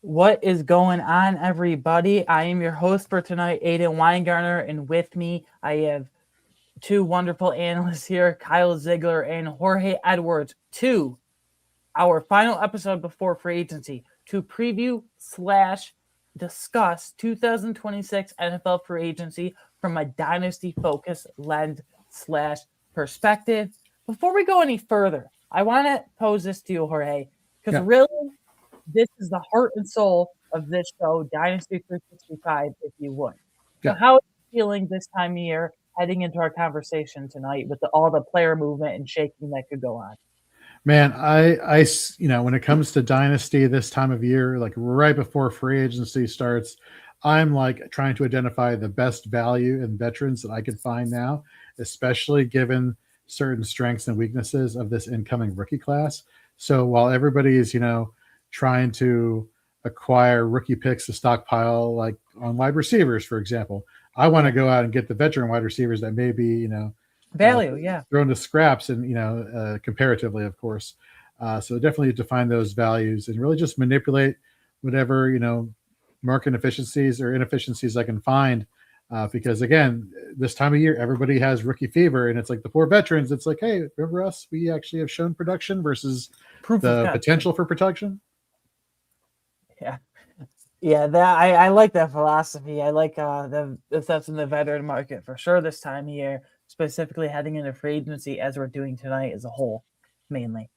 What is going on, everybody? I am your host for tonight, Aiden Weingartner, and with me, I have two wonderful analysts here, Kyle Ziegler and Jorge Edwards, to our final episode before free agency to preview / discuss 2026 NFL free agency from a dynasty focus lens / perspective. Before we go any further, I want to pose this to you, Jorge, because really, this is the heart and soul of this show, Dynasty 365, if you would. So, how are you feeling this time of year heading into our conversation tonight with all the player movement and shaking that could go on? Man, I, when it comes to Dynasty this time of year, like right before free agency starts, I'm like trying to identify the best value in veterans that I could find now, especially given certain strengths and weaknesses of this incoming rookie class. So while everybody is, trying to acquire rookie picks to stockpile, like on wide receivers, for example, I want to go out and get the veteran wide receivers that may be, value, thrown to scraps and, comparatively, of course. So definitely to find those values and really just manipulate whatever, market efficiencies or inefficiencies I can find. Because again, this time of year, everybody has rookie fever, and it's like the poor veterans. It's like, hey, remember us? We actually have shown production versus the potential for production. Yeah, that I like that philosophy. I like if that's in the veteran market for sure this time of year, specifically heading into free agency as we're doing tonight as a whole, mainly.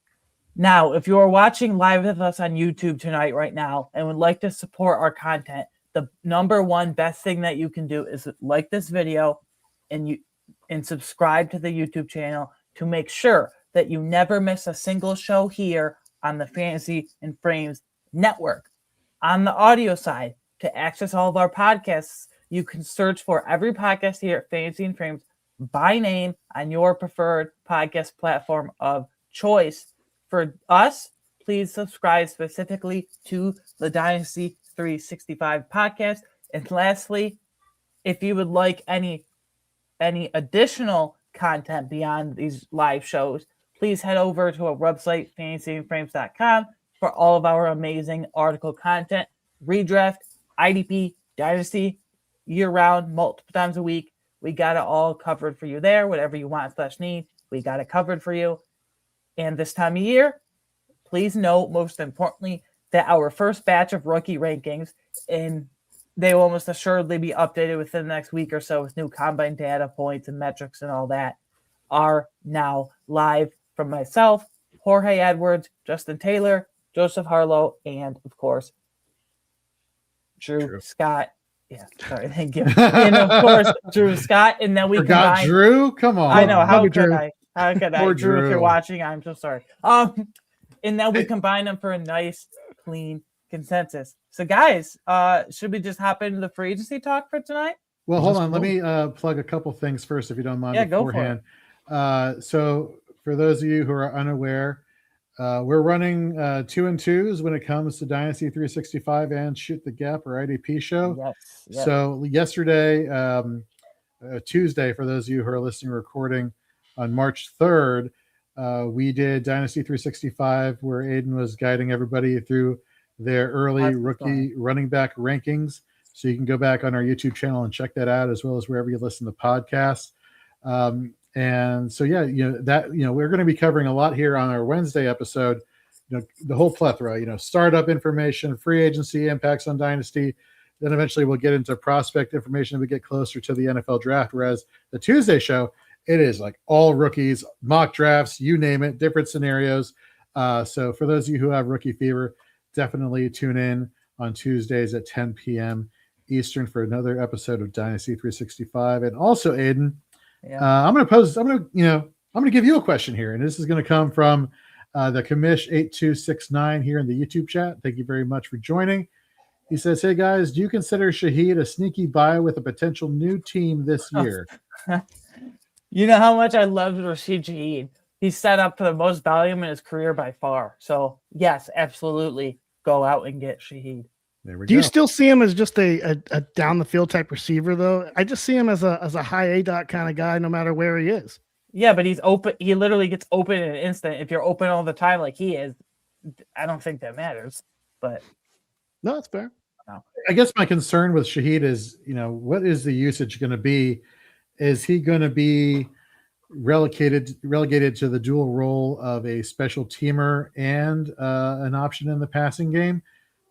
Now, if you are watching live with us on YouTube tonight right now and would like to support our content, the number one best thing that you can do is like this video and subscribe to the YouTube channel to make sure that you never miss a single show here on the Fantasy and Frames Network. On the audio side, to access all of our podcasts, you can search for every podcast here at Fantasy and Frames by name on your preferred podcast platform of choice. For us, please subscribe specifically to the Dynasty 365 podcast. And lastly, if you would like any additional content beyond these live shows, please head over to our website, fantasyandframes.com, for all of our amazing article content, redraft, IDP, Dynasty, year-round, multiple times a week. We got it all covered for you there. Whatever you want / need, we got it covered for you. And this time of year, please note, most importantly, that our first batch of rookie rankings, and they will almost assuredly be updated within the next week or so with new combine data points and metrics and all that, are now live from myself, Jorge Edwards, Justin Taylor, Joseph Harlow, and, of course, Drew Scott. Yeah, sorry, thank you. And, of course, Drew Scott. And then we combine Drew? Come on. I know, how could I? How could I? Drew, if you're watching, I'm so sorry. And then we combine them for a nice, clean consensus. So, guys, should we just hop into the free agency talk for tonight? Well, hold on. Let me plug a couple things first, if you don't mind. Yeah, beforehand. Go for it. So, for those of you who are unaware, we're running 2 and 2s when it comes to Dynasty 365 and Shoot the Gap or IDP show. Yes. So yesterday, Tuesday, for those of you who are listening recording on March 3rd, we did Dynasty 365 where Aiden was guiding everybody through their early rookie running back rankings. So you can go back on our YouTube channel and check that out, as well as wherever you listen to podcasts. And so, we're going to be covering a lot here on our Wednesday episode, the whole plethora, startup information, free agency impacts on Dynasty. Then eventually we'll get into prospect information as we get closer to the NFL draft. Whereas the Tuesday show, it is like all rookies, mock drafts, you name it, different scenarios. So for those of you who have rookie fever, definitely tune in on Tuesdays at 10 p.m. Eastern for another episode of Dynasty 365. And also, Aiden, I'm going to give you a question here, and this is going to come from the Commish 8269 here in the YouTube chat. Thank you very much for joining. He says, "Hey guys, do you consider Shaheed a sneaky buy with a potential new team this year?" You know how much I love Rashid Shaheed. He's set up for the most volume in his career by far. So yes, absolutely, go out and get Shaheed. Do you still see him as just a down the field type receiver though? I just see him as a high A-dot kind of guy, no matter where he is. Yeah, but he's open. He literally gets open in an instant. If you're open all the time like he is, I don't think that matters. But No, that's fair. I guess my concern with Shaheed is, what is the usage going to be? Is he going to be relegated to the dual role of a special teamer and an option in the passing game?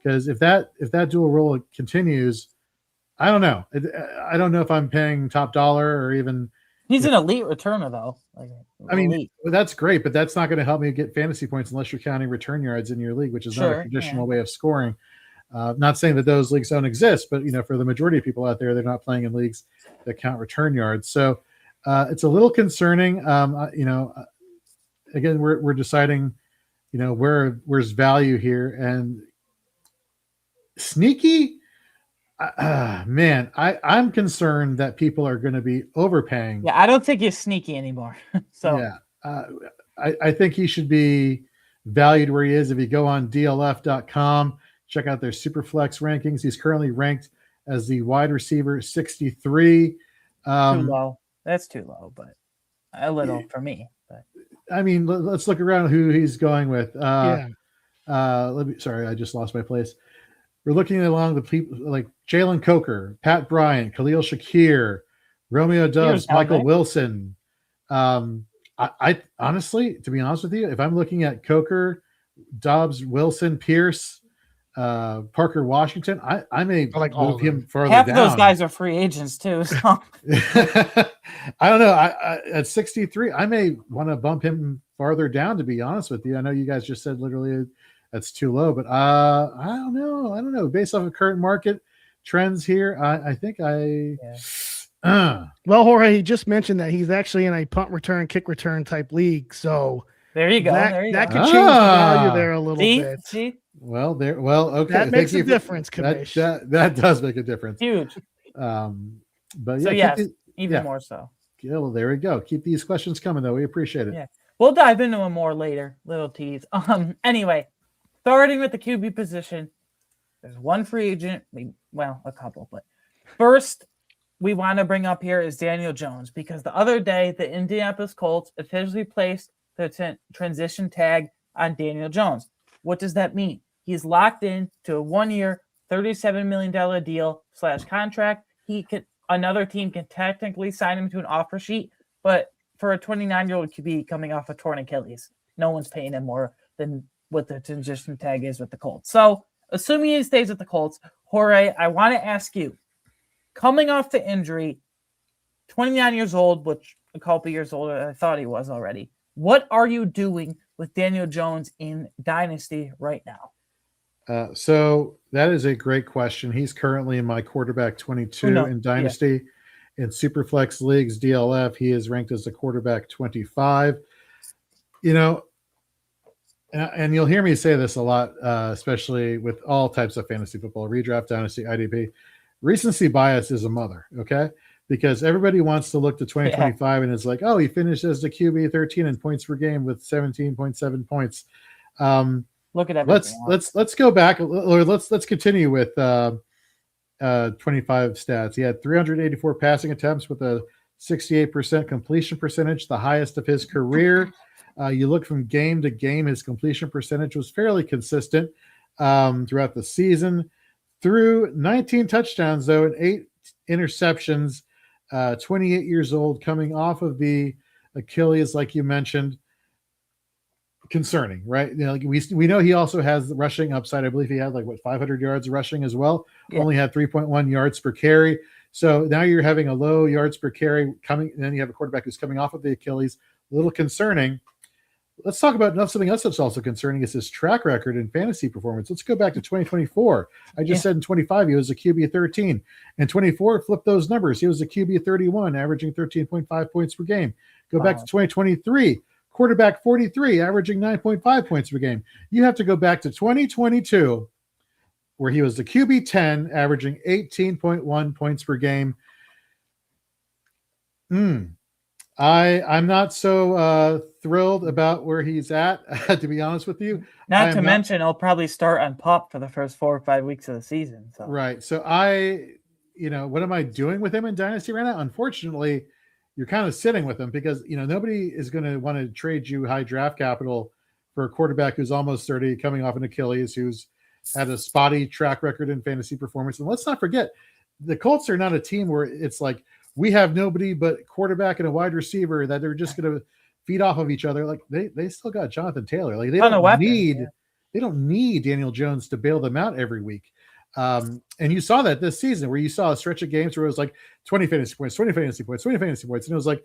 Because if that dual role continues, I don't know. I don't know if I'm paying top dollar or even. He's an elite returner, though. Elite. That's great, but that's not going to help me get fantasy points unless you're counting return yards in your league, which is not a traditional way of scoring. Not saying that those leagues don't exist, but for the majority of people out there, they're not playing in leagues that count return yards. So it's a little concerning. Again, we're deciding, where's value here, and sneaky. Man, I'm concerned that people are going to be overpaying. Yeah, I don't think he's sneaky anymore. So yeah, I think he should be valued where he is. If you go on DLF.com, check out their Superflex rankings. He's currently ranked as the wide receiver 63. Too low. That's too low, but a little for me. But I mean, let's look around who he's going with. Sorry, I just lost my place. We're looking along the people like Jalen Coker, Pat Bryant, Khalil Shakir, Romeo Doubs, Michael Wilson. I honestly, to be honest with you, if I'm looking at Coker, Doubs, Wilson, Pierce, Parker Washington, I may move him further Half down. of those guys are free agents too. So I don't know. I at 63, I may want to bump him farther down, to be honest with you. I know you guys just said literally that's too low, but I don't know. Based off of current market trends here, I think well, Jorge, he just mentioned that he's actually in a punt return, kick return type league. So there you go. That could change the value there a little bit. See? Okay. That makes a difference, Kamish. That does make a difference. Huge. But so yeah, even more so. Yeah, well, there we go. Keep these questions coming, though. We appreciate it. Yeah. We'll dive into them more later. Little tease. Anyway, starting with the QB position, there's one free agent. A couple, but first we want to bring up here is Daniel Jones, because the other day the Indianapolis Colts officially placed the transition tag on Daniel Jones. What does that mean? He's locked in to a 1-year, $37 million deal / contract. Another team can technically sign him to an offer sheet, but for a 29-year-old QB coming off a torn Achilles, no one's paying him more than what the transition tag is with the Colts. So, assuming he stays with the Colts, Jorge, I want to ask you, coming off the injury, 29 years old, which a couple years older than I thought he was already, what are you doing with Daniel Jones in Dynasty right now? So that is a great question. He's currently in my quarterback 22 in Dynasty. In Superflex leagues, DLF, he is ranked as a quarterback 25. And you'll hear me say this a lot, especially with all types of fantasy football, redraft, Dynasty, IDP. Recency bias is a mother, okay? Because everybody wants to look to 2025 and it's like, oh, he finished as the QB 13 in points per game with 17.7 points. Look at everything. Let's go back, or let's continue with 25 stats. He had 384 passing attempts with a 68% completion percentage, the highest of his career. You look from game to game, his completion percentage was fairly consistent throughout the season. Through 19 touchdowns, though, and 8 interceptions, 28 years old, coming off of the Achilles, like you mentioned. Concerning, right? We know he also has the rushing upside. I believe he had 500 yards rushing as well. Yeah. Only had 3.1 yards per carry. So now you're having a low yards per carry coming, and then you have a quarterback who's coming off of the Achilles. A little concerning. Let's talk about something else that's also concerning is his track record in fantasy performance. Let's go back to 2024. I just said in 25 he was a QB 13. In 24, flip those numbers. He was a QB 31, averaging 13.5 points per game. Go back to 2023. Quarterback 43, averaging 9.5 points per game. You have to go back to 2022, where he was the QB 10, averaging 18.1 points per game. I'm not so thrilled about where he's at, to be honest with you. Not to mention, he'll probably start on PUP for the first 4 or 5 weeks of the season. So. Right. So what am I doing with him in Dynasty right now? Unfortunately, you're kind of sitting with him because, nobody is going to want to trade you high draft capital for a quarterback who's almost 30, coming off an Achilles, who's had a spotty track record in fantasy performance. And let's not forget, the Colts are not a team where it's like we have nobody but quarterback and a wide receiver that they're just going to feed off of each other. Like they still got Jonathan Taylor. Like they don't need Daniel Jones to bail them out every week. And you saw that this season where you saw a stretch of games where it was like 20 fantasy points, 20 fantasy points, 20 fantasy points. And it was like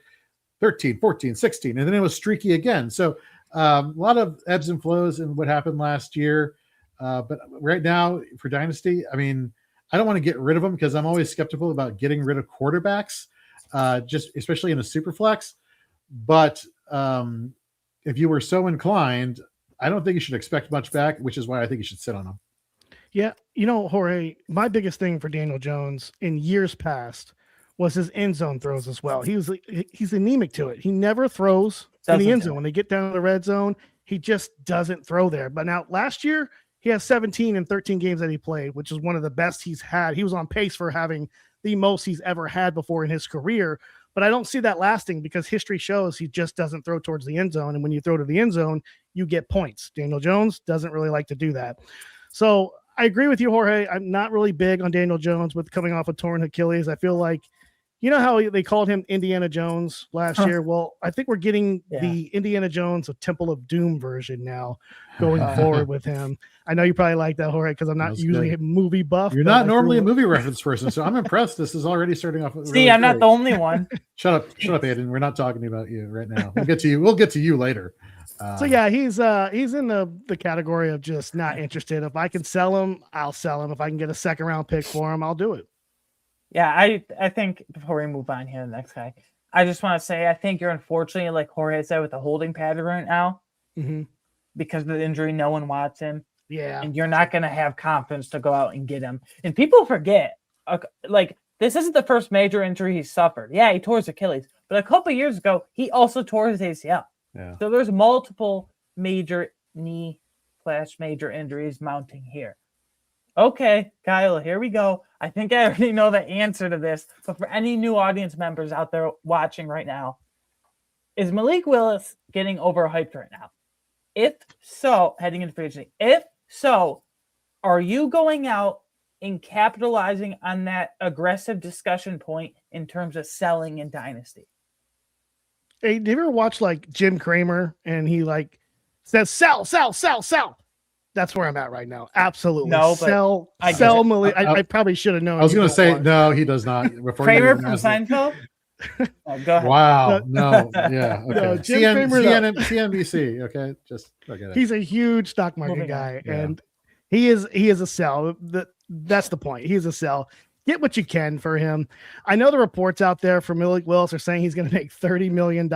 13, 14, 16. And then it was streaky again. So a lot of ebbs and flows in what happened last year. But right now for Dynasty, I mean, I don't want to get rid of them because I'm always skeptical about getting rid of quarterbacks, just especially in a super flex. But if you were so inclined, I don't think you should expect much back, which is why I think you should sit on them. Yeah. Jorge, my biggest thing for Daniel Jones in years past was his end zone throws as well. He's anemic to it. He never throws in the end zone. When they get down to the red zone, he just doesn't throw there. But now last year, he has 17 in 13 games that he played, which is one of the best he's had. He was on pace for having the most he's ever had before in his career. But I don't see that lasting because history shows he just doesn't throw towards the end zone. And when you throw to the end zone, you get points. Daniel Jones doesn't really like to do that. So I agree with you, Jorge. I'm not really big on Daniel Jones with coming off a torn Achilles. I feel like, you know how they called him Indiana Jones last year? Well, I think we're getting the Indiana Jones, a Temple of Doom version now going forward with him. I know you probably like that, Jorge, because I'm not usually a movie buff. You're not normally a movie reference person, so I'm impressed. This is already starting off. See, I'm not the only one. Shut up, Aiden. We're not talking about you right now. We'll get to you. We'll get to you later. So yeah, he's in the category of just not interested. If I can sell him, I'll sell him. If I can get a second round pick for him, I'll do it. Yeah, I think before we move on here to the next guy, I just want to say I think you're unfortunately, like Jorge said, with the holding pattern right now because of the injury. No one wants him. Yeah, and you're not going to have confidence to go out and get him. And people forget, like this isn't the first major injury he suffered. Yeah, he tore his Achilles, but a couple years ago he also tore his ACL. Yeah. So there's multiple major knee/major injuries mounting here. Okay, Kyle, here we go. I think I already know the answer to this, but for any new audience members out there watching right now, is Malik Willis getting overhyped right now? If so, heading into free agency, if so, are you going out and capitalizing on that aggressive discussion point in terms of selling in Dynasty? Hey, did you ever watch like Jim Cramer and he like says sell? That's where I'm at right now. Absolutely. No, sell Malik. I probably should have known. I was going to say, no, he does not. Kramer from Seinfeld? Oh, go ahead. Wow. No. Yeah. Okay. No, CNBC. Okay. Just forget it. He's a huge stock market guy, and he is a sell. That's the point. He's a sell. Get what you can for him. I know the reports out there for Malik Willis are saying he's going to make $30 million.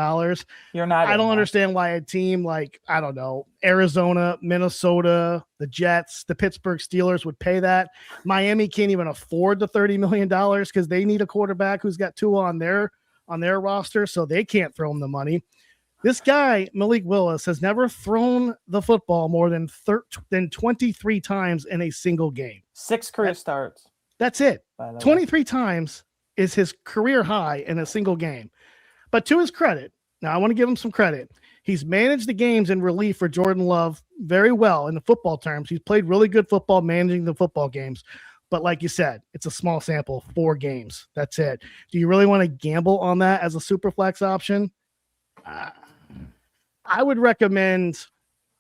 You're not. I don't understand why a team like, I don't know, Arizona, Minnesota, the Jets, the Pittsburgh Steelers would pay that. Miami can't even afford the $30 million because they need a quarterback who's got Tua on their roster, so they can't throw him the money. This guy, Malik Willis, has never thrown the football more than 23 times in a single game. 6 career starts. That's it. 23 times is his career high in a single game. But to his credit, now I want to give him some credit. He's managed the games in relief for Jordan Love very well in the football terms. He's played really good football managing the football games. But like you said, it's a small sample, 4 games. That's it. Do you really want to gamble on that as a super flex option? I would recommend,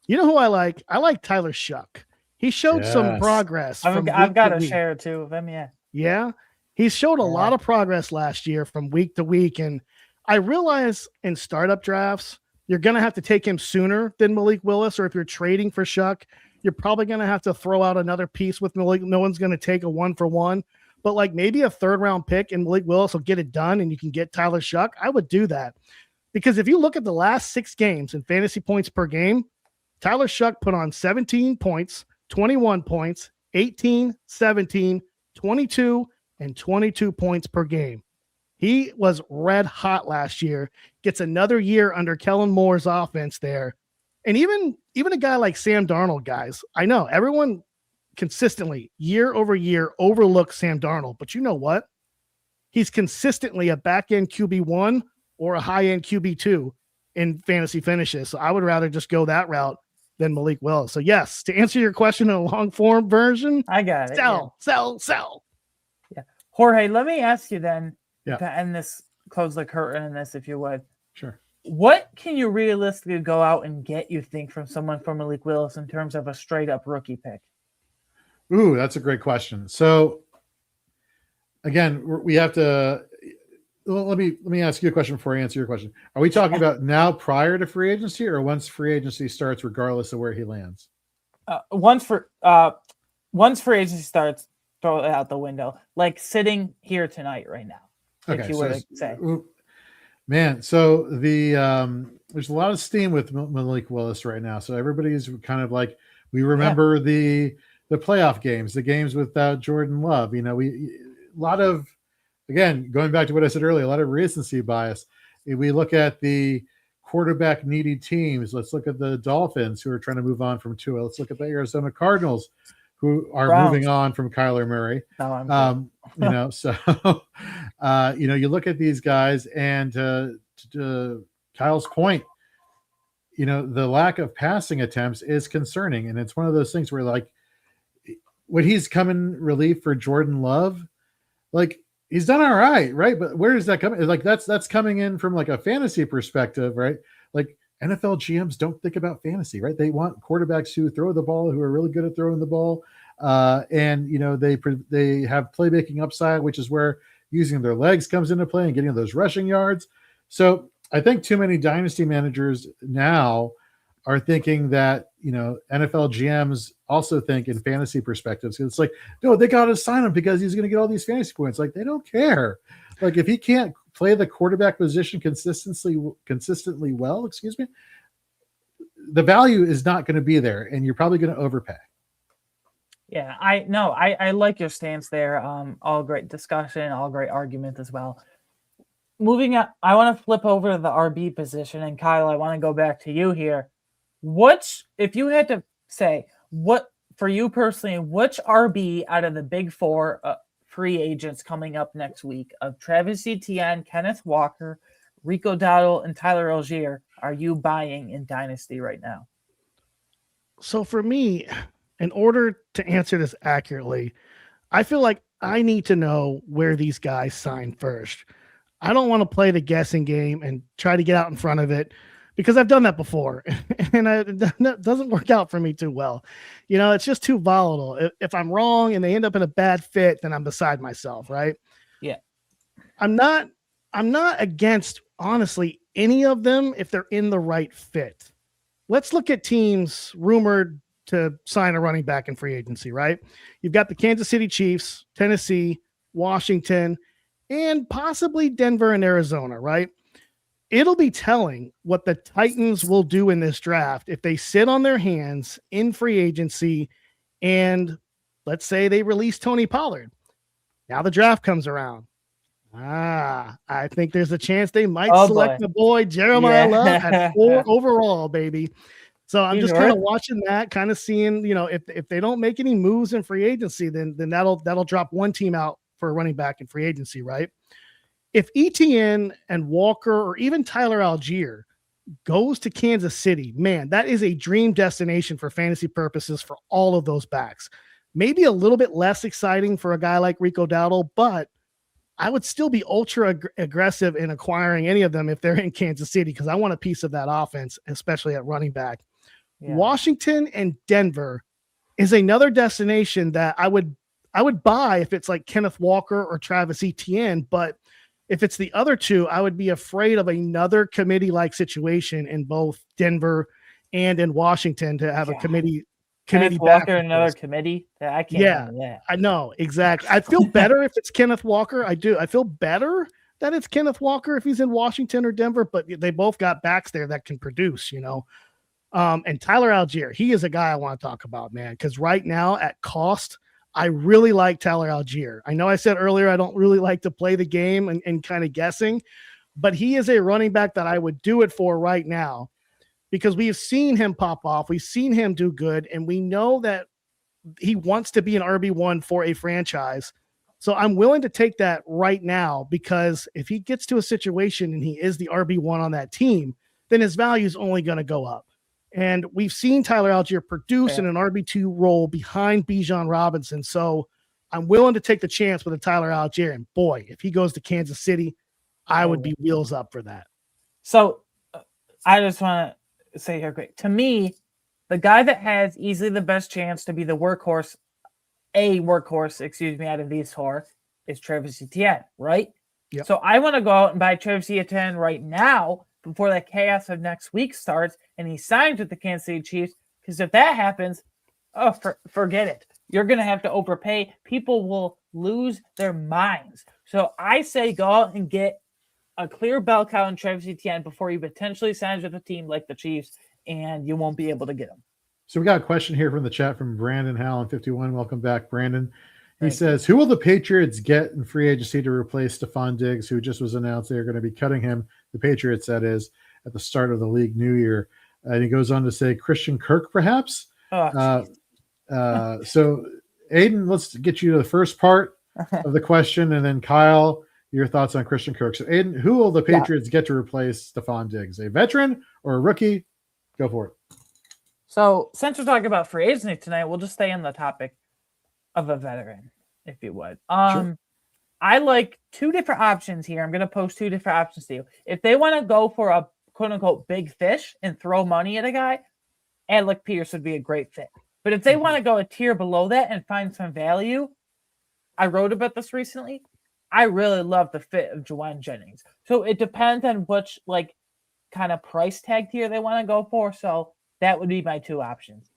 you know who I like? I like Tyler Shuck. He showed some progress. I've got a share too of him. Yeah. Yeah. He showed a lot of progress last year from week to week. And I realize in startup drafts, you're going to have to take him sooner than Malik Willis. Or if you're trading for Shuck, you're probably going to have to throw out another piece with Malik. No one's going to take a 1-for-1. But like maybe a 3rd round pick and Malik Willis will get it done and you can get Tyler Shuck. I would do that. Because if you look at the last 6 games in fantasy points per game, Tyler Shuck put on 17 points, 21 points, 18, 17, 22, and 22 points per game. He was red hot last year, gets another year under Kellen Moore's offense there. And even a guy like Sam Darnold, guys, I know everyone consistently year over year overlooks Sam Darnold, but you know what? He's consistently a back-end QB1 or a high-end QB2 in fantasy finishes. So I would rather just go that route than Malik Willis. So yes, to answer your question in a long form version, I got it. sell. Yeah. Jorge, let me ask you then Yeah. to end this, close the curtain on this, if you would. Sure. What can you realistically go out and get, you think, from someone from Malik Willis in terms of a straight up rookie pick? Ooh, that's a great question. So again, we have to. Well, let me ask you a question before I answer your question. Are we talking about now prior to free agency or once free agency starts, regardless of where he lands? Once free agency starts, throw it out the window. Like sitting here tonight, right now. Okay, if you were to say. Man, so there's a lot of steam with Malik Willis right now. So everybody's kind of like, we remember the playoff games, the games without Jordan Love. You know, a lot of, again, going back to what I said earlier, a lot of recency bias. If we look at the quarterback needy teams, let's look at the Dolphins who are trying to move on from Tua. Let's look at the Arizona Cardinals who are moving on from Kyler Murray. You know, so you know, you look at these guys, and to Kyle's point, you know, the lack of passing attempts is concerning, and it's one of those things where, like, when he's come in relief for Jordan Love, like, he's done all right, but where does that come? Like, that's coming in from like a fantasy perspective, right? Like, NFL GMs don't think about fantasy, right? They want quarterbacks who throw the ball, who are really good at throwing the ball, and you know, they have playmaking upside, which is where using their legs comes into play and getting those rushing yards. So I think too many dynasty managers now are thinking that, you know, NFL GMs also think in fantasy perspectives. It's like, no, they got to sign him because he's going to get all these fantasy points. Like, they don't care. Like, if he can't play the quarterback position consistently well, the value is not going to be there, and you're probably going to overpay. Yeah, I like your stance there. All great discussion, all great argument as well. Moving on, I want to flip over to the RB position, and Kyle, I want to go back to you here. If you had to say, what for you personally, which RB out of the big four free agents coming up next week of Travis Etienne, Kenneth Walker, Rico Dowdle, and Tyler Allgeier are you buying in Dynasty right now? So for me, in order to answer this accurately, I feel like I need to know where these guys sign first. I don't want to play the guessing game and try to get out in front of it, because I've done that before and it doesn't work out for me too well. You know, it's just too volatile. If I'm wrong and they end up in a bad fit, then I'm beside myself, right? Yeah. I'm not against, honestly, any of them if they're in the right fit. Let's look at teams rumored to sign a running back in free agency, right? You've got the Kansas City Chiefs, Tennessee, Washington, and possibly Denver and Arizona, right? It'll be telling what the Titans will do in this draft if they sit on their hands in free agency and let's say they release Tony Pollard. Now the draft comes around. I think there's a chance they might select the boy Jeremiah Love at 4 overall, baby. So I'm just kind of watching that, kind of seeing, you know, if they don't make any moves in free agency, then that'll drop one team out for a running back in free agency, right? If Etienne and Walker or even Tyler Allgeier goes to Kansas City, man, that is a dream destination for fantasy purposes for all of those backs. Maybe a little bit less exciting for a guy like Rico Dowdle, but I would still be ultra aggressive in acquiring any of them if they're in Kansas City, because I want a piece of that offense, especially at running back. Yeah. Washington and Denver is another destination that I would buy if it's like Kenneth Walker or Travis Etienne, but if it's the other two, I would be afraid of another committee-like situation in both Denver and in Washington to have a committee Walker, another committee. I can't. Yeah, I know exactly. I feel better if it's Kenneth Walker. I do. I feel better that it's Kenneth Walker if he's in Washington or Denver. But they both got backs there that can produce. You know, and Tyler Allgeier, he is a guy I want to talk about, man. Because right now at cost, I really like Tyler Allgeier. I know I said earlier I don't really like to play the game and kind of guessing, but he is a running back that I would do it for right now, because we've seen him pop off. We've seen him do good, and we know that he wants to be an RB1 for a franchise. So I'm willing to take that right now, because if he gets to a situation and he is the RB1 on that team, then his value is only going to go up. And we've seen Tyler Allgeier produce in an RB2 role behind Bijan Robinson. So I'm willing to take the chance with a Tyler Allgeier. And boy, if he goes to Kansas City, I would be wheels up for that. So I just want to say here quick. To me, the guy that has easily the best chance to be the workhorse, out of these four is Travis Etienne, right? Yep. So I want to go out and buy Travis Etienne right now before the chaos of next week starts and he signs with the Kansas City Chiefs. Because if that happens, forget it. You're going to have to overpay. People will lose their minds. So I say go out and get a clear bell cow in Travis Etienne before he potentially signs with a team like the Chiefs, and you won't be able to get him. So we got a question here from the chat from Brandon Howland 51. Welcome back, Brandon. He says, who will the Patriots get in free agency to replace Stephon Diggs, who just was announced they're going to be cutting him, the Patriots, that is, at the start of the league new year. And he goes on to say Christian Kirk, perhaps. So, Aiden, let's get you to the first part of the question, and then Kyle, your thoughts on Christian Kirk. So, Aiden, who will the Patriots get to replace Stephon Diggs? A veteran or a rookie? Go for it. So, since we're talking about free agency tonight, we'll just stay on the topic of a veteran, if you would. Sure. I like two different options here. I'm going to post two different options to you. If they want to go for a quote-unquote big fish and throw money at a guy, Alec Pierce would be a great fit. But if they want to go a tier below that and find some value, I wrote about this recently. I really love the fit of Juwan Jennings. So it depends on which kind of price tag tier they want to go for. So that would be my two options.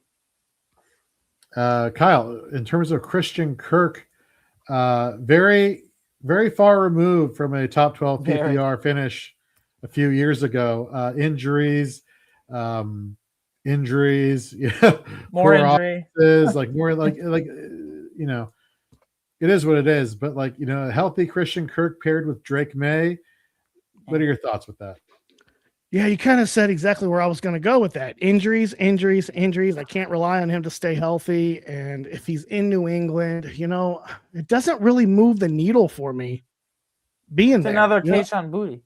Kyle, in terms of Christian Kirk, very, very far removed from a top 12 PPR finish a few years ago. Injuries, yeah, more injury, it is what it is. But a healthy Christian Kirk paired with Drake May. What are your thoughts with that? Yeah, you kind of said exactly where I was going to go with that. Injuries. I can't rely on him to stay healthy. And if he's in New England, it doesn't really move the needle for me being there. Another Kayshon Boutte.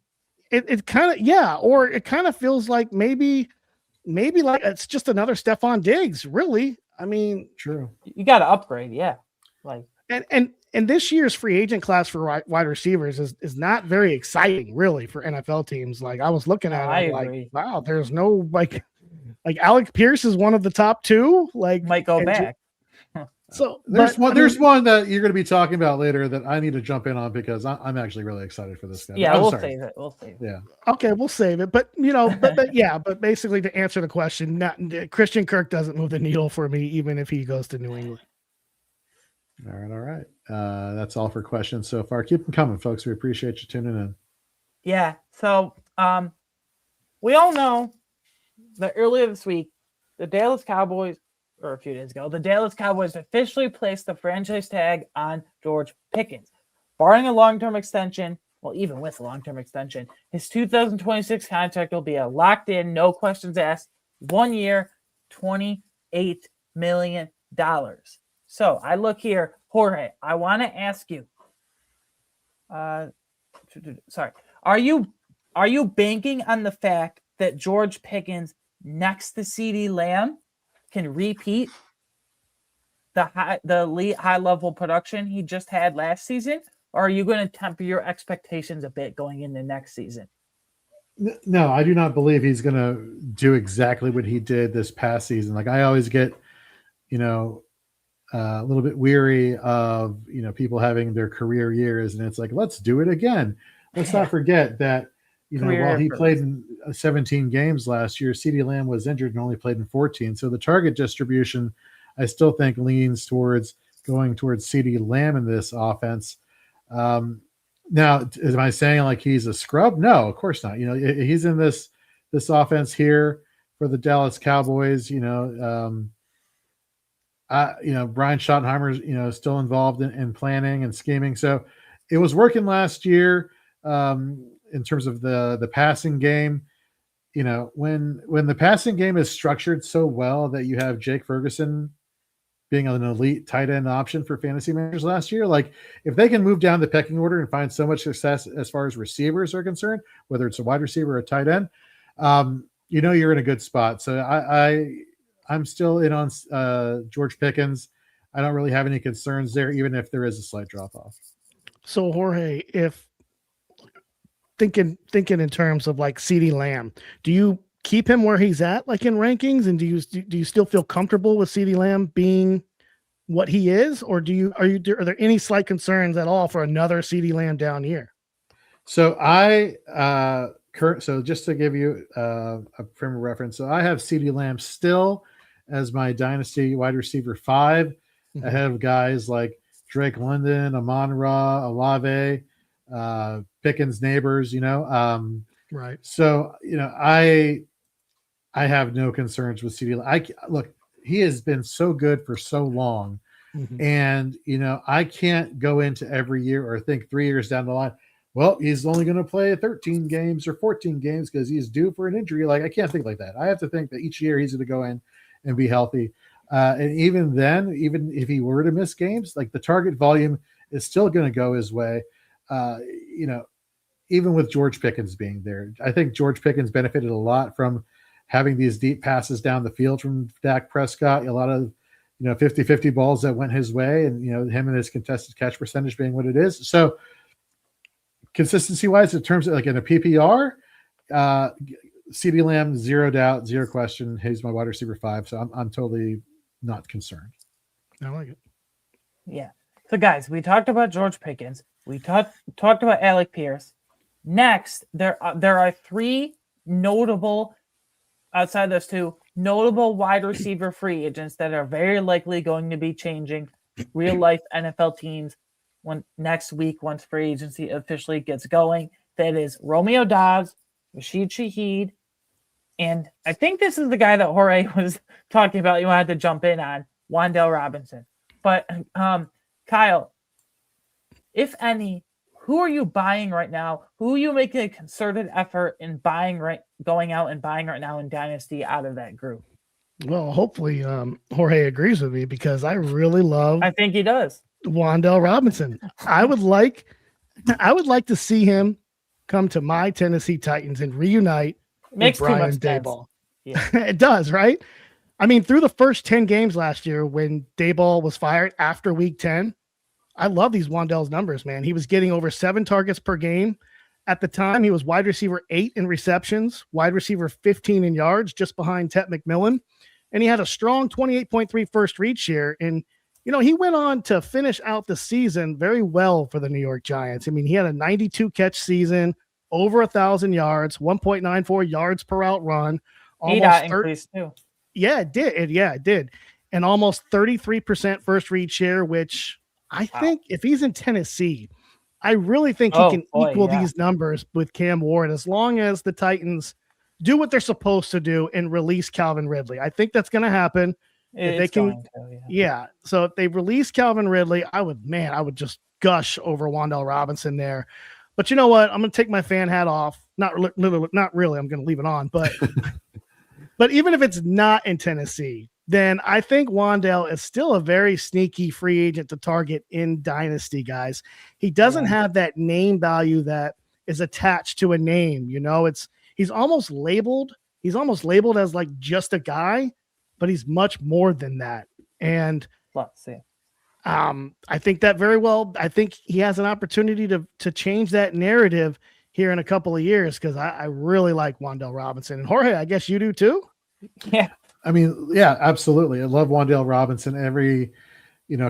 It kind of, or it kind of feels like maybe like it's just another Stephon Diggs, really. I mean, true. You got to upgrade. Yeah. And this year's free agent class for wide receivers is not very exciting, really, for NFL teams. Like I was looking at it, wow, there's no like Alec Pierce is one of the top two. Might go back. So there's one that you're going to be talking about later that I need to jump in on because I'm actually really excited for this guy. Yeah, we'll save it. Yeah. Okay, we'll save it. But but basically to answer the question, Christian Kirk doesn't move the needle for me, even if he goes to New England. All right. That's all for questions so far. Keep them coming, folks. We appreciate you tuning in. Yeah. So we all know that earlier this week, the Dallas Cowboys, or a few days ago, the Dallas Cowboys officially placed the franchise tag on George Pickens. Barring a long-term extension, well, even with a long-term extension, his 2026 contract will be a locked-in, no questions asked, 1 year, $28 million. So I look here, Jorge, I want to ask you, are you banking on the fact that George Pickens next to CeeDee Lamb can repeat the high level production he just had last season? Or are you going to temper your expectations a bit going into next season? No, I do not believe he's going to do exactly what he did this past season. I always get, a little bit weary of people having their career years, and it's like, let's do it again. Let's not forget that while he played in 17 games last year, CeeDee Lamb was injured and only played in 14. So the target distribution, I still think, leans towards going towards CeeDee Lamb in this offense. Now, am I saying he's a scrub? No, of course not. He's in this offense here for the Dallas Cowboys. Brian Schottenheimer's, still involved in planning and scheming. So it was working last year in terms of the passing game. When the passing game is structured so well that you have Jake Ferguson being an elite tight end option for fantasy managers last year, if they can move down the pecking order and find so much success as far as receivers are concerned, whether it's a wide receiver or a tight end, you're in a good spot. So I'm still in on George Pickens. I don't really have any concerns there, even if there is a slight drop off. So Jorge, if thinking in terms of like CeeDee Lamb, do you keep him where he's at, like in rankings, and do you still feel comfortable with CeeDee Lamb being what he is, or are there any slight concerns at all for another CeeDee Lamb down year? So so just to give you a frame of reference, so I have CeeDee Lamb still as my dynasty wide receiver 5, ahead of guys like Drake London, Amon-Ra, Olave, Pickens' neighbors. Right. So I have no concerns with CeeDee Lamb. Look, he has been so good for so long, and I can't go into every year or think 3 years down the line, well, he's only going to play 13 games or 14 games because he's due for an injury. Like, I can't think like that. I have to think that each year he's going to go in and be healthy. And even then, even if he were to miss games, like the target volume is still going to go his way. Even with George Pickens being there, I think George Pickens benefited a lot from having these deep passes down the field from Dak Prescott, a lot of 50-50 balls that went his way, and him and his contested catch percentage being what it is. So consistency wise, in terms of like in a PPR, CeeDee Lamb, zero doubt, zero question. He's my wide receiver 5, so I'm totally not concerned. I like it. Yeah. So guys, we talked about George Pickens. We talked about Alec Pierce. Next, there are 3 notable, outside those 2, notable wide receiver free agents that are very likely going to be changing real life NFL teams next week once free agency officially gets going. That is Romeo Doubs, Rashid Shaheed, and I think this is the guy that Jorge was talking about. You wanted to jump in on Wan'Dale Robinson. But Kyle, if any, who are you buying right now? Who are you making a concerted effort in going out and buying right now in Dynasty out of that group? Well, hopefully Jorge agrees with me, because I really love. I think he does. Wan'Dale Robinson. I would like to see him come to my Tennessee Titans and reunite Makes with Brian too much Daboll. Yeah. It does, right? I mean, through the first 10 games last year when Daboll was fired after week 10, I love these Wan'Dale's numbers, man. He was getting over 7 targets per game. At the time, he was wide receiver 8 in receptions, wide receiver 15 in yards, just behind Tet McMillan. And he had a strong 28.3 first read share. And, he went on to finish out the season very well for the New York Giants. I mean, he had a 92 catch season, over 1,000 yards, 1.94 yards per out run. Almost increased too. Yeah, it did. It did. And almost 33% first read share, which I think if he's in Tennessee, I really think he can equal these numbers with Cam Ward, as long as the Titans do what they're supposed to do and release Calvin Ridley. I think that's going to happen. If they can, So if they release Calvin Ridley, I would just gush over Wan'Dale Robinson there. But you know what? I'm going to take my fan hat off. Not really. I'm going to leave it on. But but even if it's not in Tennessee, then I think Wan'Dale is still a very sneaky free agent to target in Dynasty, guys. He doesn't have that name value that is attached to a name. He's almost labeled as like just a guy, but he's much more than that. And I think that very well, I think he has an opportunity to change that narrative here in a couple of years, because I really like Wan'Dale Robinson. And Jorge, I guess you do too? Yeah. I mean, yeah, absolutely. I love Wan'Dale Robinson. A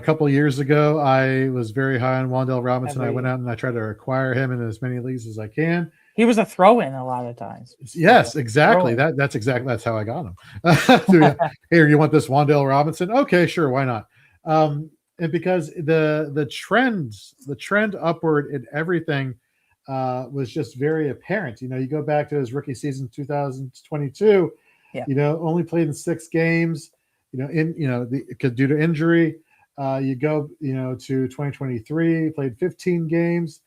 couple of years ago, I was very high on Wan'Dale Robinson. I went out and I tried to acquire him in as many leagues as I can. He was a throw-in a lot of times. Yes, exactly. That's how I got him. Here, you want this Wan'Dale Robinson? Okay, sure, why not? And because the trend upward in everything was just very apparent. You go back to his rookie season 2022. Only played in 6 games. Due to injury. You go to 2023, played 15 games.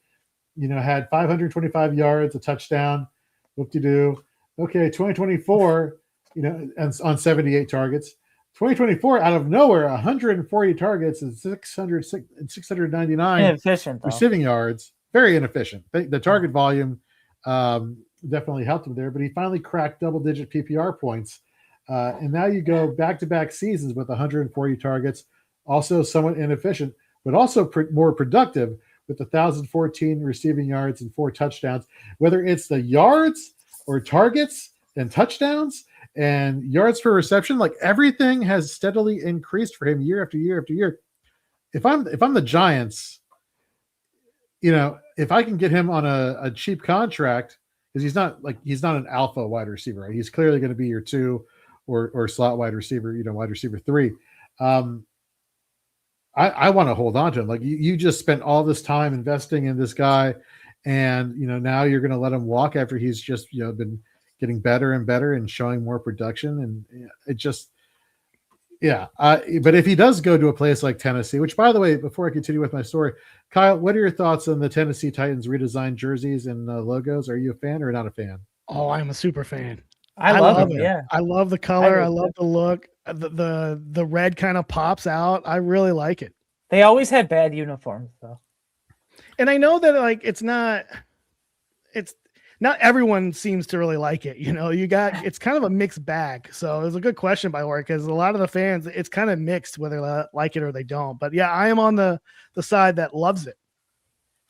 Had 525 yards, a touchdown. Whoop-de-doo. Okay, 2024, and on 78 targets. 2024, out of nowhere, 140 targets and 699 inefficient, receiving yards. Very inefficient. The target volume definitely helped him there, but he finally cracked double-digit PPR points. And now you go back-to-back seasons with 140 targets, also somewhat inefficient, but also more productive with 1,014 receiving yards and 4 touchdowns. Whether it's the yards or targets and touchdowns and yards per reception, like everything has steadily increased for him year after year after year. If I'm the Giants, if I can get him on a cheap contract, because he's not an alpha wide receiver, right? He's clearly going to be your 2 or slot wide receiver, wide receiver 3. I want to hold on to him. Like you just spent all this time investing in this guy, and now you're going to let him walk after he's just been getting better and better and showing more production, and it just but if he does go to a place like Tennessee, which by the way, before I continue with my story, Kyle, what are your thoughts on the Tennessee Titans redesigned jerseys and logos? Are you a fan or not a fan? Oh, I'm a super fan. I love it. Yeah, I love the color. I love the look. The red kind of pops out. I really like it. They always had bad uniforms though. And I know that it's not everyone seems to really like it. It's kind of a mixed bag. So it was a good question by Ori, because a lot of the fans, it's kind of mixed whether they like it or they don't. But yeah, I am on the side that loves it.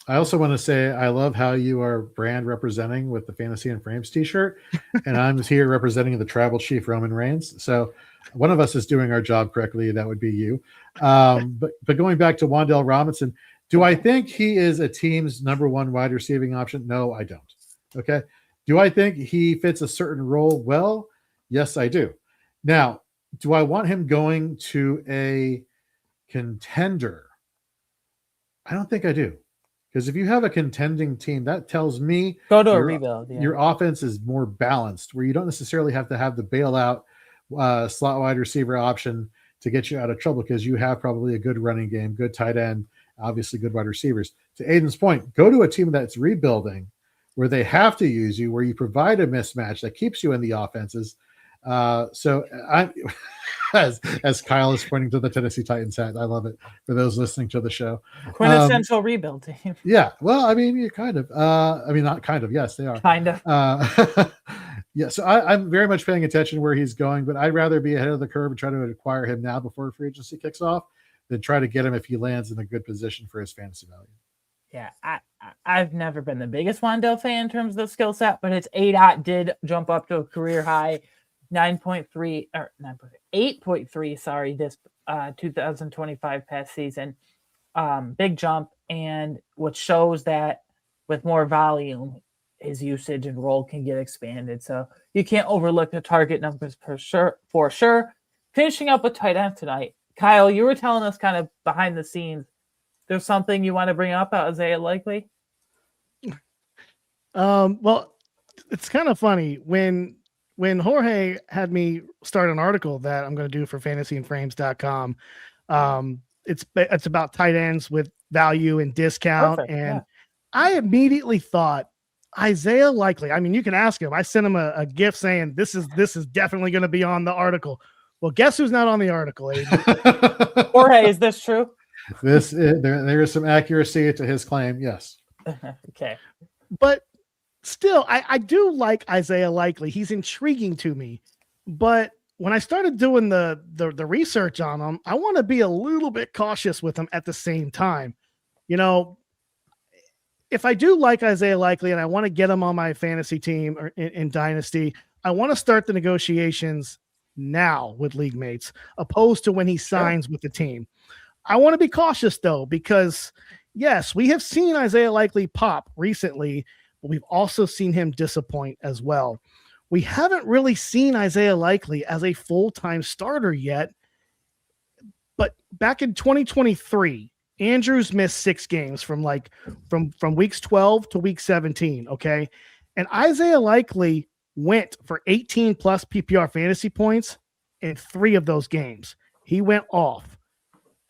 I also want to say I love how you are brand representing with the Fantasy and Frames t-shirt, and I'm here representing the tribal chief Roman Reigns. So one of us is doing our job correctly. That would be you. But going back to Wan'Dale Robinson, do I think he is a team's number 1 wide receiving option? No, I don't. Okay. Do I think he fits a certain role well? Yes, I do. Now, do I want him going to a contender? I don't think I do. Because if you have a contending team, that tells me go to a rebuild. Yeah. Your offense is more balanced, where you don't necessarily have to have the bailout slot wide receiver option to get you out of trouble, because you have probably a good running game, good tight end, obviously good wide receivers. To Aiden's point, go to a team that's rebuilding, where they have to use you, where you provide a mismatch that keeps you in the offenses. So I, as Kyle is pointing to the Tennessee Titans hat, I love it for those listening to the show. Quintessential rebuild team. Yeah. Well, I mean, kind of. Not kind of. Yes, they are. Kind of. Yeah. So I'm very much paying attention where he's going, but I'd rather be ahead of the curve and try to acquire him now before free agency kicks off than try to get him if he lands in a good position for his fantasy value. Yeah, I've never been the biggest Wan'Dale fan in terms of the skill set, but his ADOT did jump up to a career high 8.3, sorry, this 2025 past season. Big jump, and which shows that with more volume, his usage and role can get expanded. So you can't overlook the target numbers for sure. Finishing up with tight end tonight, Kyle, you were telling us kind of behind the scenes. There's something you want to bring up about Isaiah Likely? Well, it's kind of funny when Jorge had me start an article that I'm going to do for fantasyandframes.com. It's about tight ends with value and discount. Perfect, and I immediately thought Isaiah Likely. I mean, you can ask him. I sent him a gift saying this is definitely going to be on the article. Well, guess who's not on the article, Aiden? Jorge, is this true? There is some accuracy to his claim. Yes. Okay. But still, I do like Isaiah Likely. He's intriguing to me. But when I started doing the research on him, I want to be a little bit cautious with him at the same time. If I do like Isaiah Likely and I want to get him on my fantasy team or in Dynasty, I want to start the negotiations now with league mates, opposed to when he signs with the team. I want to be cautious, though, because, yes, we have seen Isaiah Likely pop recently, but we've also seen him disappoint as well. We haven't really seen Isaiah Likely as a full-time starter yet, but back in 2023, Andrews missed 6 games from weeks 12 to week 17, okay? And Isaiah Likely went for 18-plus PPR fantasy points in 3 of those games. He went off.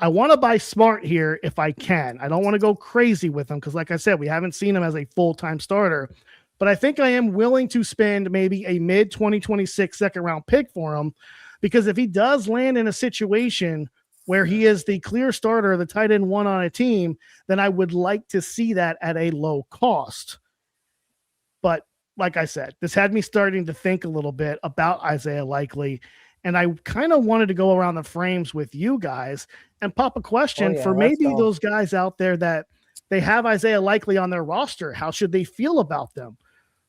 I want to buy smart here if I can. I don't want to go crazy with him because, like I said, we haven't seen him as a full-time starter. But I think I am willing to spend maybe a mid-2026 second-round pick for him, because if he does land in a situation where he is the clear starter, the tight end 1 on a team, then I would like to see that at a low cost. But like I said, this had me starting to think a little bit about Isaiah Likely. And I kind of wanted to go around the frames with you guys and pop a question for let's maybe go. those guys out there that they have Isaiah Likely on their roster. How should they feel about them?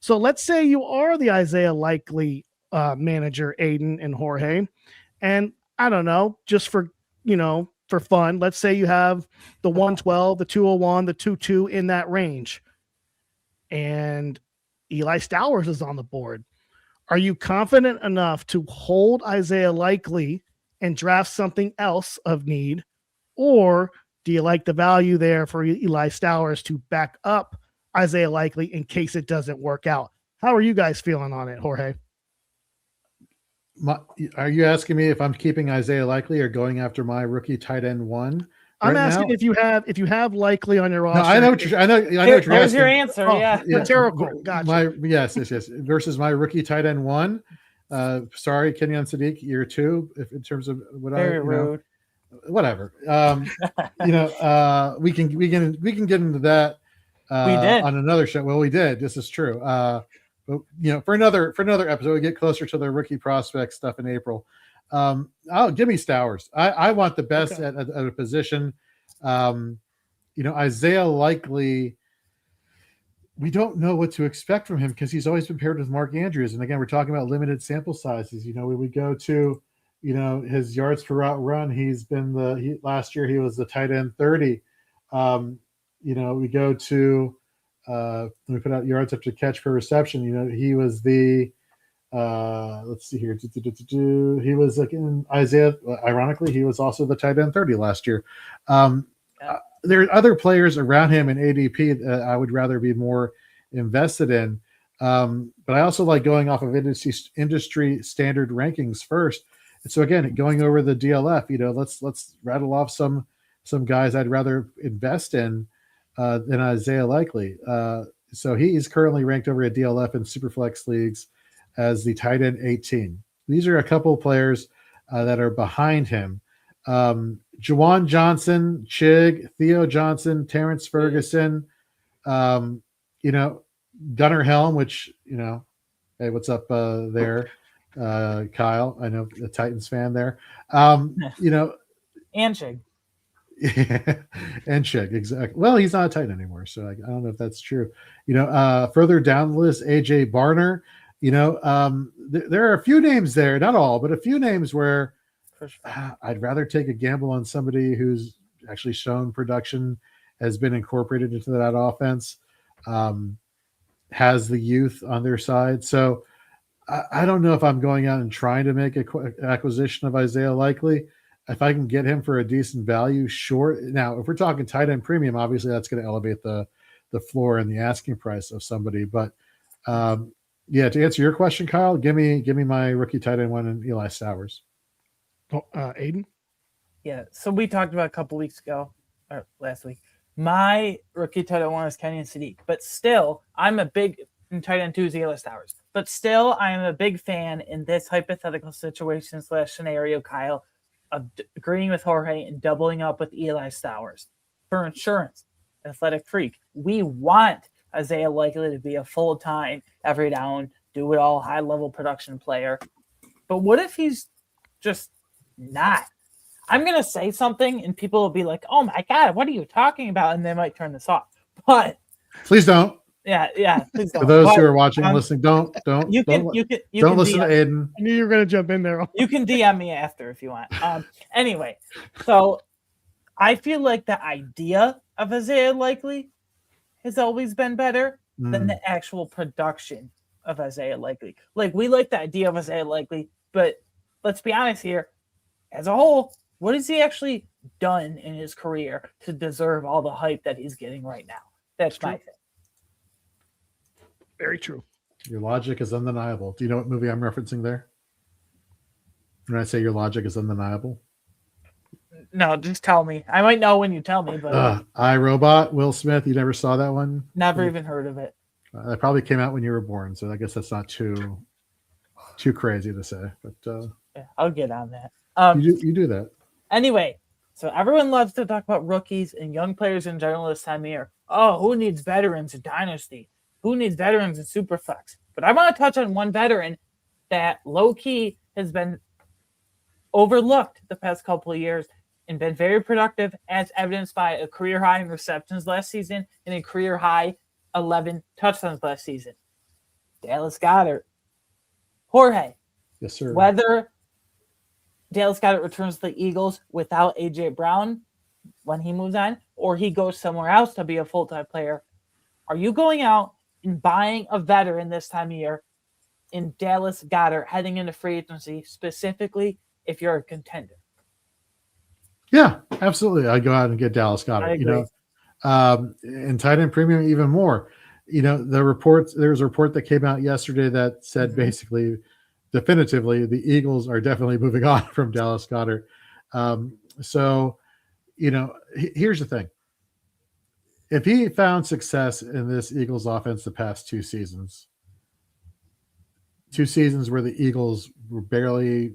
So let's say you are the Isaiah Likely manager, Aiden and Jorge. And I don't know, just for, for fun, let's say you have the 112, the 201, the 22 in that range. And Eli Stowers is on the board. Are you confident enough to hold Isaiah Likely and draft something else of need? Or do you like the value there for Eli Stowers to back up Isaiah Likely in case it doesn't work out? How are you guys feeling on it, Jorge? Are you asking me if I'm keeping Isaiah Likely or going after my rookie tight end 1? I'm asking if you have Likely on your roster. No, I know what you're There's asking. your answer. Yeah. Rhetorical. Gotcha. Yes. Versus my rookie tight end 1. Sorry, Kenyon Sadiq, year 2. If in terms of what Very rude. Whatever. We can get into that. We did on another show. Well, we did. This is true. But, for another episode, we get closer to the rookie prospect stuff in April. Give me Stowers. I want the best at a position. Isaiah Likely, we don't know what to expect from him because he's always been paired with Mark Andrews. And again, we're talking about limited sample sizes. We would go to, his yards per route run. He's been last year he was the tight end 30. We go to let me put out yards after catch per reception. He was the let's see here. He was like in Isaiah. Ironically, he was also the tight end 30 last year. There are other players around him in ADP that I would rather be more invested in. But I also like going off of industry standard rankings first. And so again, going over the DLF, let's rattle off some guys I'd rather invest in than Isaiah Likely. So he is currently ranked over at DLF in Superflex leagues as the tight end 18. These are a couple of players that are behind him. Juwan Johnson, Chig, Theo Johnson, Terrence Ferguson, Gunnar Helm, which, hey, what's up there? Kyle, I know the Titans fan there. And Chig. Yeah, and Chig, exactly. Well, he's not a tight end anymore, so I don't know if that's true. Further down the list, AJ Barner. There are a few names there, not all, but a few names where I'd rather take a gamble on somebody who's actually shown production, has been incorporated into that offense, has the youth on their side. So I don't know if I'm going out and trying to make an acquisition of Isaiah Likely. If I can get him for a decent value, sure. Now, if we're talking tight end premium, obviously that's going to elevate the floor and the asking price of somebody. But to answer your question, Kyle, give me my rookie tight end 1 and Eli Stowers. Aiden? Yeah. So we talked about a couple weeks ago, or last week. My rookie tight end 1 is Kenyon Sadiq, but still, I'm a big tight end 2 is Eli Stowers. But still, I am a big fan in this hypothetical situation / scenario, Kyle, of agreeing with Jorge and doubling up with Eli Stowers for insurance. Athletic freak. We want Isaiah Likely to be a full-time, every down, do it all, high-level production player. But what if he's just not? I'm going to say something and people will be like, oh my God, what are you talking about? And they might turn this off. But please don't. Yeah. Please don't. For those who are watching and listening, don't you can listen to Aiden. I knew you were going to jump in there. You can DM me after if you want. Anyway, so I feel like the idea of Isaiah Likely has always been better than the actual production of Isaiah Likely. Like, we like the idea of Isaiah Likely, but let's be honest here. As a whole, what has he actually done in his career to deserve all the hype that he's getting right now? That's my thing. Very true. Your logic is undeniable. Do you know what movie I'm referencing there? When I say your logic is undeniable? No, just tell me. I might know when you tell me, but iRobot, Will Smith. You never saw that one? Never even heard of it. That probably came out when you were born, so I guess that's not too crazy to say. But yeah, I'll get on that. You do that. Anyway, so everyone loves to talk about rookies and young players in general this time of year. Oh, who needs veterans in Dynasty? who needs veterans in Superflex? But I want to touch on one veteran that low-key has been overlooked the past couple of years and been very productive, as evidenced by a career high in receptions last season and a career high 11 touchdowns last season. Dallas Goedert. Jorge. Yes, sir. Whether Dallas Goedert returns to the Eagles without A.J. Brown when he moves on, or he goes somewhere else to be a full-time player, are you going out and buying a veteran this time of year in Dallas Goedert heading into free agency, specifically if you're a contender? Yeah, absolutely. I'd go out and get Dallas Goedert. And tight end premium even more. There was a report that came out yesterday that said basically definitively the Eagles are definitely moving on from Dallas Goedert. Here's the thing. If he found success in this Eagles offense the past two seasons where the Eagles were barely,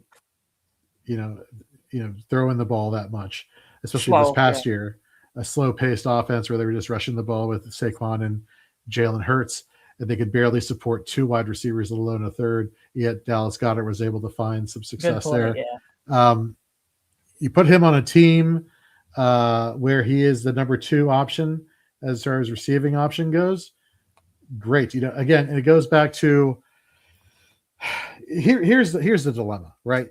throwing the ball that much, especially this past year, a slow-paced offense where they were just rushing the ball with Saquon and Jalen Hurts, and they could barely support two wide receivers, let alone a third. Yet Dallas Goedert was able to find some success there. Yeah. You put him on a team where he is the number 2 option as far as receiving option goes. Great. Again, and it goes back to here's the dilemma, right?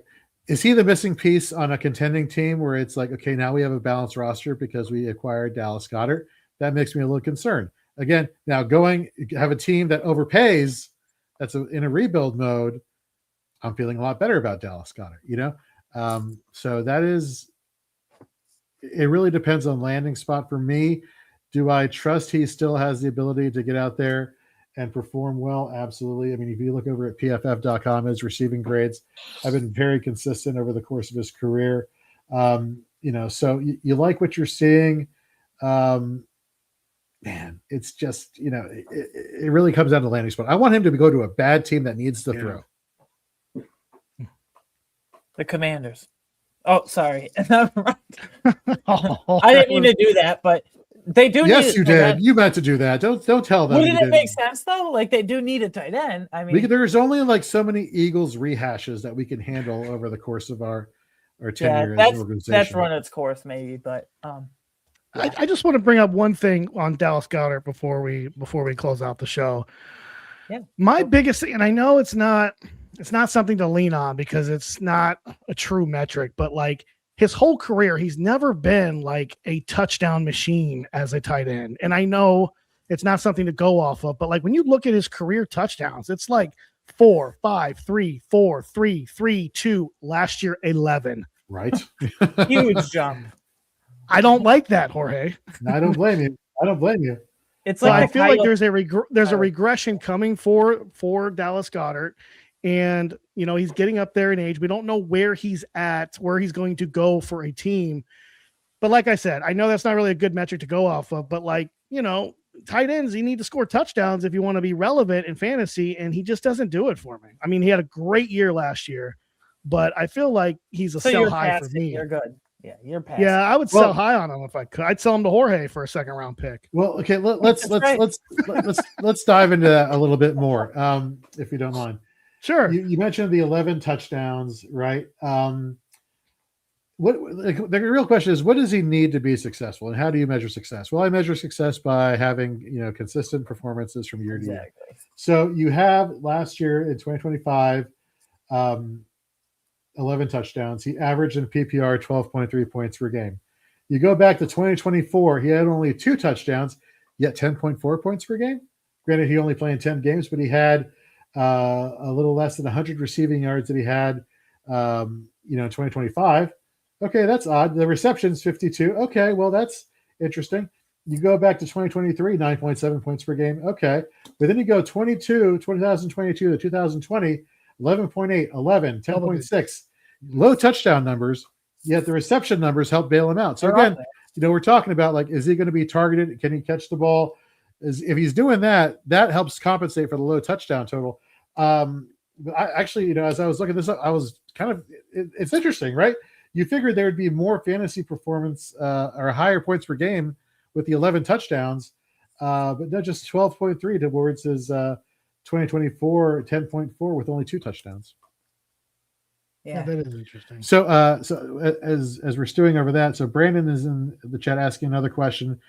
Is he the missing piece on a contending team where it's like, okay, now we have a balanced roster because we acquired Dallas Goedert? That makes me a little concerned. Again, now have a team that overpays, that's in a rebuild mode. I'm feeling a lot better about Dallas Goedert, So that is, it really depends on landing spot for me. Do I trust he still has the ability to get out there and perform well? Absolutely. I mean, if you look over at PFF.com, his receiving grades have been very consistent over the course of his career. So you like what you're seeing. Man, it's just, it really comes down to landing spot. I want him to go to a bad team that needs to throw. The Commanders. Oh, sorry. I didn't mean to do that, but they do. Yes, you did. You meant to do that. Don't tell them. Wouldn't it make sense though? Like they do need a tight end. I mean, there's only like so many Eagles rehashes that we can handle over the course of our tenure as an organization. That's run its course, maybe. But I just want to bring up one thing on Dallas Goedert before we close out the show. Yeah. My biggest thing, and I know it's not something to lean on because it's not a true metric, but like his whole career, he's never been like a touchdown machine as a tight end. And I know it's not something to go off of, but like when you look at his career touchdowns, it's like 4, 5, 3, 4, 3, 3, 2, last year 11. Right. Huge jump. I don't like that, Jorge. I don't blame you. It's like I feel like there's a regression coming for Dallas Goedert. And, he's getting up there in age. We don't know where he's at, where he's going to go for a team. But like I said, I know that's not really a good metric to go off of, but tight ends, you need to score touchdowns if you want to be relevant in fantasy. And he just doesn't do it for me. I mean, he had a great year last year, but I feel like he's a sell high for me. You're good. Yeah, you're past. Yeah, I would sell high on him if I could. I'd sell him to Jorge for a second round pick. Well, okay, let's dive into that a little bit more, if you don't mind. Sure. You mentioned the 11 touchdowns, right? The real question is, what does he need to be successful, and how do you measure success? Well, I measure success by having consistent performances from year to year. So you have last year in 2025, 11 touchdowns. He averaged in PPR 12.3 points per game. You go back to 2024, he had only 2 touchdowns, yet 10.4 points per game. Granted, he only played in 10 games, but he had a little less than 100 receiving yards that he had, in 2025. Okay, that's odd. The receptions, 52. Okay, well, that's interesting. You go back to 2023, 9.7 points per game. Okay, but then you go 2022 to 2020, 11.8, 11, 10.6. Low touchdown numbers, yet the reception numbers help bail him out. So again, we're talking about like, is he going to be targeted? Can he catch the ball? If he's doing that, that helps compensate for the low touchdown total. But I actually, as I was looking this up, I was it's interesting, right? You figured there would be more fantasy performance or higher points per game with the 11 touchdowns. but no, just 12.3 towards his 2024 10.4 with only 2 touchdowns. Yeah, that is interesting. So, as we're stewing over that, so Brandon is in the chat asking another question.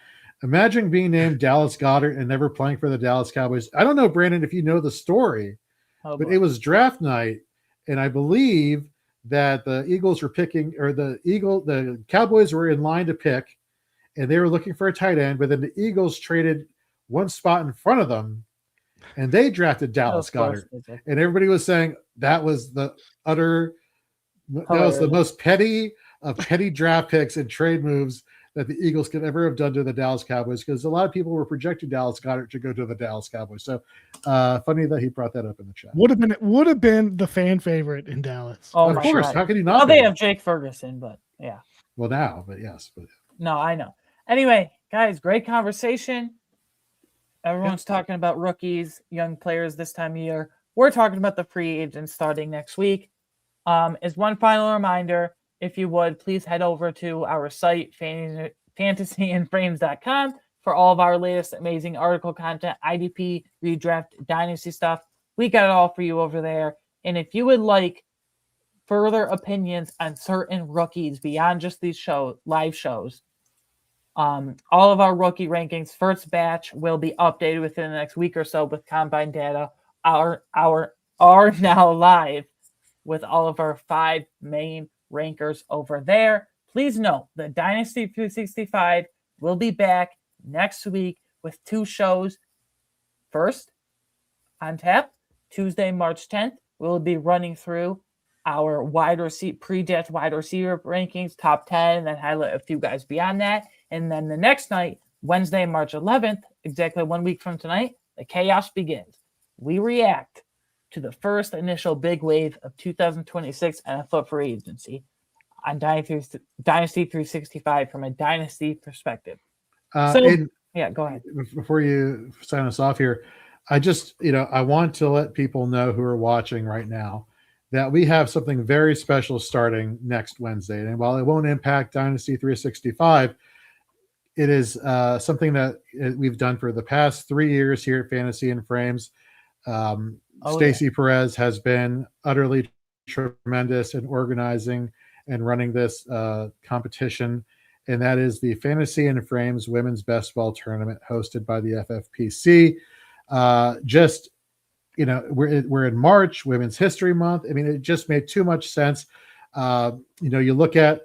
Imagine being named Dallas Goedert and never playing for the Dallas Cowboys. I don't know, Brandon, if you know the story, but it was draft night, and I believe that the Eagles were picking, or the Cowboys were in line to pick, and they were looking for a tight end, but then the Eagles traded one spot in front of them, and they drafted Dallas Goedert, and everybody was saying that was the most petty of petty draft picks and trade moves that the Eagles could ever have done to the Dallas Cowboys, because a lot of people were projecting Dallas Goedert to go to the Dallas Cowboys. So funny that he brought that up in the chat. Would have been the fan favorite in Dallas. Oh, of course. God. How could he not? Well, they have Jake Ferguson, but yeah. Well, now, but yes. But no, I know. Anyway, guys, great conversation. Everyone's talking about rookies, young players this time of year. We're talking about the free agents starting next week. As one final reminder, if you would, please head over to our site, fantasyandframes.com, for all of our latest amazing article content, IDP, redraft, dynasty stuff. We got it all for you over there. And if you would like further opinions on certain rookies beyond just these live shows, all of our rookie rankings, first batch, will be updated within the next week or so with combine data. Are now live with all of our 5 main rankers over there. Please note the Dynasty 365 will be back next week with 2 shows. First, on tap, Tuesday, March 10th, we'll be running through our pre-draft wide receiver rankings, top 10, and then highlight a few guys beyond that. And then the next night, Wednesday, March 11th, exactly 1 week from tonight, the chaos begins. We react to the first initial big wave of 2026 NFL free agency on Dynasty 365 from a dynasty perspective. Go ahead. Before you sign us off here, I just, I want to let people know who are watching right now that we have something very special starting next Wednesday. And while it won't impact Dynasty 365, it is something that we've done for the past 3 years here at Fantasy and Frames. Stacey Perez has been utterly tremendous in organizing and running this competition, and that is the Fantasy and Frames Women's Best Ball Tournament hosted by the FFPC. We're in March, Women's History Month. I mean, it just made too much sense. You look at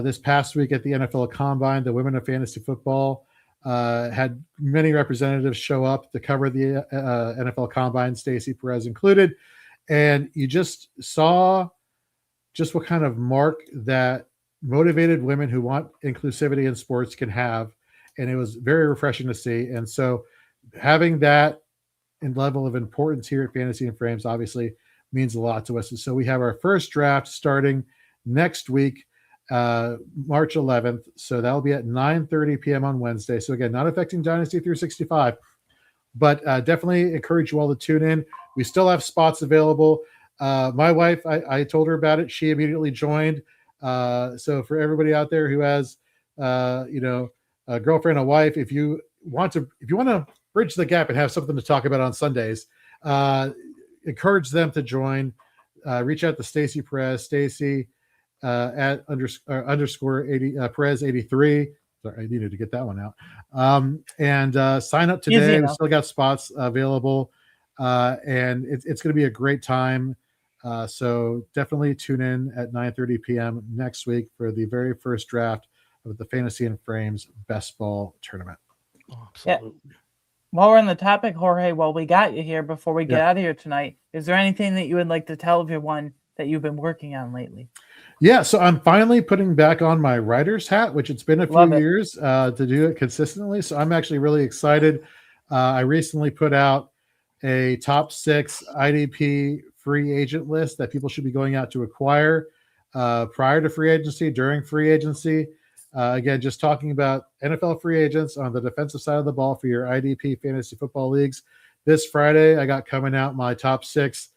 this past week at the NFL Combine, the Women of Fantasy Football had many representatives show up to cover the NFL Combine, Stacey Perez included, and you just saw just what kind of mark that motivated women who want inclusivity in sports can have, and it was very refreshing to see. And so having that in level of importance here at Fantasy and Frames obviously means a lot to us. And so we have our first draft starting next week, March 11th. So that'll be at 9:30 p.m. on Wednesday. So again, not affecting Dynasty 365, but definitely encourage you all to tune in. We still have spots available. My wife, I told her about it. She immediately joined. So for everybody out there who has, a girlfriend, a wife, if you want to bridge the gap and have something to talk about on Sundays, encourage them to join. Reach out to Stacey Perez, Stacey at underscore 80 Perez 83. Sorry, I needed to get that one out. And sign up today. We still got spots available, and it's going to be a great time. So definitely tune in at 9:30 p.m. next week for the very first draft of the Fantasy and Frames Best Ball Tournament. Oh, absolutely. Yeah. While we're on the topic, Jorge, while we got you here before we get out of here tonight, is there anything that you would like to tell everyone that you've been working on lately? Yeah, so I'm finally putting back on my writer's hat, which it's been a few years to do it consistently. So I'm actually really excited. I recently put out a top 6 IDP free agent list that people should be going out to acquire prior to free agency, during free agency. Again, just talking about NFL free agents on the defensive side of the ball for your IDP fantasy football leagues. This Friday, I got coming out my top 6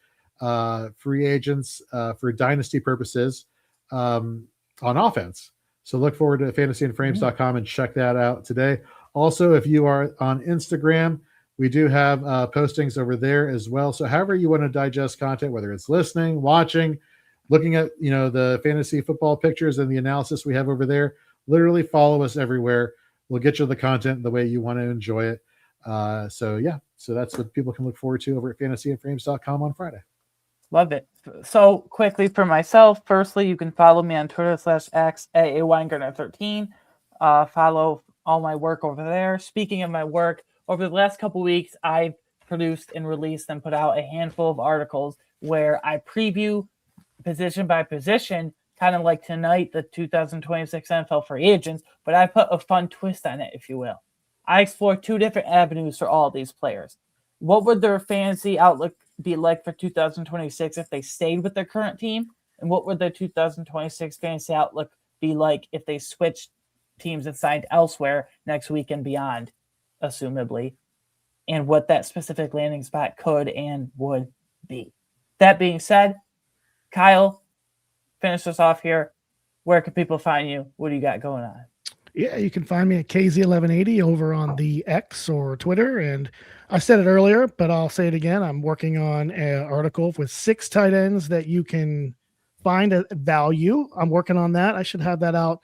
free agents for dynasty purposes on offense. So look forward to fantasyandframes.com and check that out today. Also, if you are on Instagram, we do have postings over there as well. So however you want to digest content, whether it's listening, watching, looking at the fantasy football pictures and the analysis we have over there, literally follow us everywhere. We'll get you the content the way you want to enjoy it. So that's what people can look forward to over at fantasyandframes.com on Friday. Love it. So quickly for myself, firstly, you can follow me on Twitter /X at AWeingartner13. Follow all my work over there. Speaking of my work, over the last couple weeks, I've produced and released and put out a handful of articles where I preview position by position, kind of like tonight, the 2026 NFL free agents, but I put a fun twist on it, if you will. I explore 2 different avenues for all these players. What would their fantasy outlook be like for 2026 if they stayed with their current team? And what would their 2026 fantasy outlook be like if they switched teams and signed elsewhere next week and beyond, assumably, and what that specific landing spot could and would be? That being said, Kyle, finish us off here. Where can people find you? What do you got going on? Yeah, you can find me at KZ1180 over on the X or Twitter. And I said it earlier, but I'll say it again. I'm working on an article with 6 tight ends that you can find at value. I'm working on that. I should have that out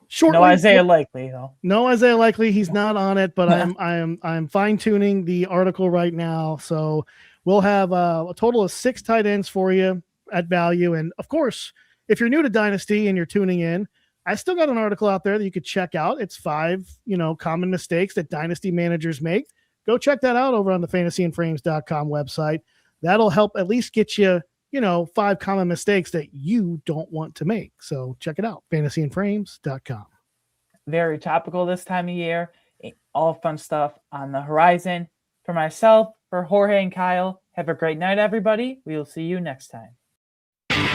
shortly. No Isaiah Likely, though. No Isaiah Likely. He's not on it, but I'm fine tuning the article right now. So we'll have a total of 6 tight ends for you at value. And of course, if you're new to Dynasty and you're tuning in, I still got an article out there that you could check out. It's 5, common mistakes that Dynasty managers make. Go check that out over on the fantasyandframes.com website. That'll help at least get you, 5 common mistakes that you don't want to make. So check it out, fantasyandframes.com. Very topical this time of year. All fun stuff on the horizon. For myself, for Jorge and Kyle, have a great night, everybody. We will see you next time.